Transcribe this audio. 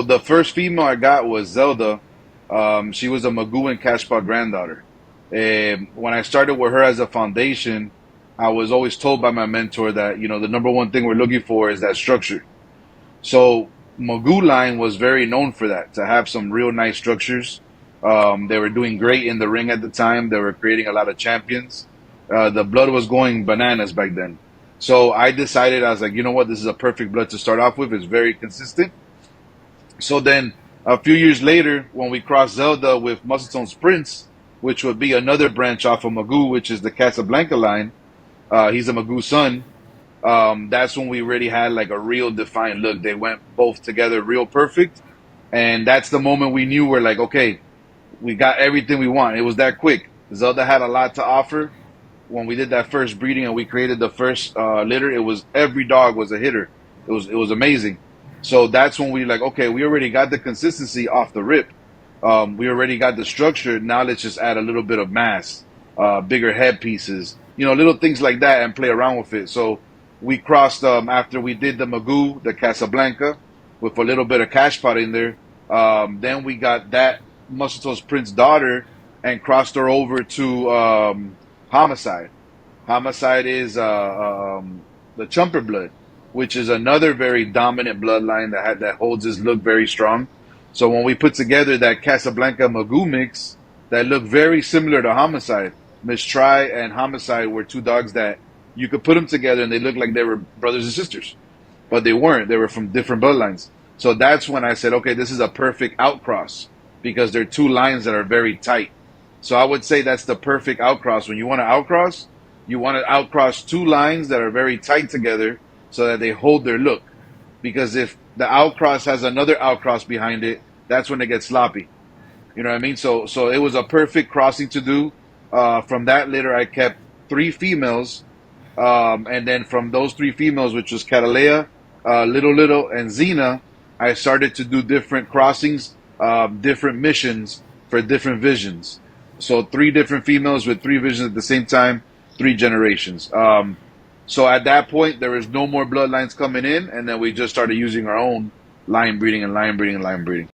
The first female I got was Zelda. She was a Magoo and Cashpaw granddaughter. When I started with her as a foundation, I was always told by my mentor that the number one thing we're looking for is that structure. So Magoo line was very known for that, to have some real nice structures. They were doing great in the ring at the time. They were creating a lot of champions. The blood was going bananas back then. So I decided, I was like, you know what, this is a perfect blood to start off with. It's very consistent. So then a few years later, when we crossed Zelda with Muscletone's Prince, which would be another branch off of Magoo, which is the Casablanca line, he's a Magoo son. That's when we really had like a real defined look. They went both together real perfect. And that's the moment we knew we're like, okay, we got everything we want. It was that quick. Zelda had a lot to offer. When we did that first breeding and we created the first litter, it was every dog was a hitter. It was amazing. So that's when we like, okay, we already got the consistency off the rip. We already got the structure. Now let's just add a little bit of mass, bigger head pieces, little things like that, and play around with it. So we crossed after we did the Magoo, the Casablanca, with a little bit of cash pot in there. Then we got that Muscletoe's Prince daughter and crossed her over to Homicide. Homicide is the Chumper blood, which is another very dominant bloodline that holds his look very strong. So when we put together that Casablanca Magoo mix that looked very similar to Homicide, Miss Try and Homicide were two dogs that you could put them together and they looked like they were brothers and sisters, but they weren't. They were from different bloodlines. So that's when I said, okay, this is a perfect outcross because they're two lines that are very tight. So I would say that's the perfect outcross. When you want to outcross two lines that are very tight together so that they hold their look. Because if the outcross has another outcross behind it, that's when it gets sloppy. You know what I mean? So it was a perfect crossing to do. From that litter, I kept three females. And then from those three females, which was Catalea, Little, and Xena, I started to do different crossings, different missions for different visions. So three different females with three visions at the same time, three generations. So at that point, there was no more bloodlines coming in, and then we just started using our own line breeding and line breeding and line breeding.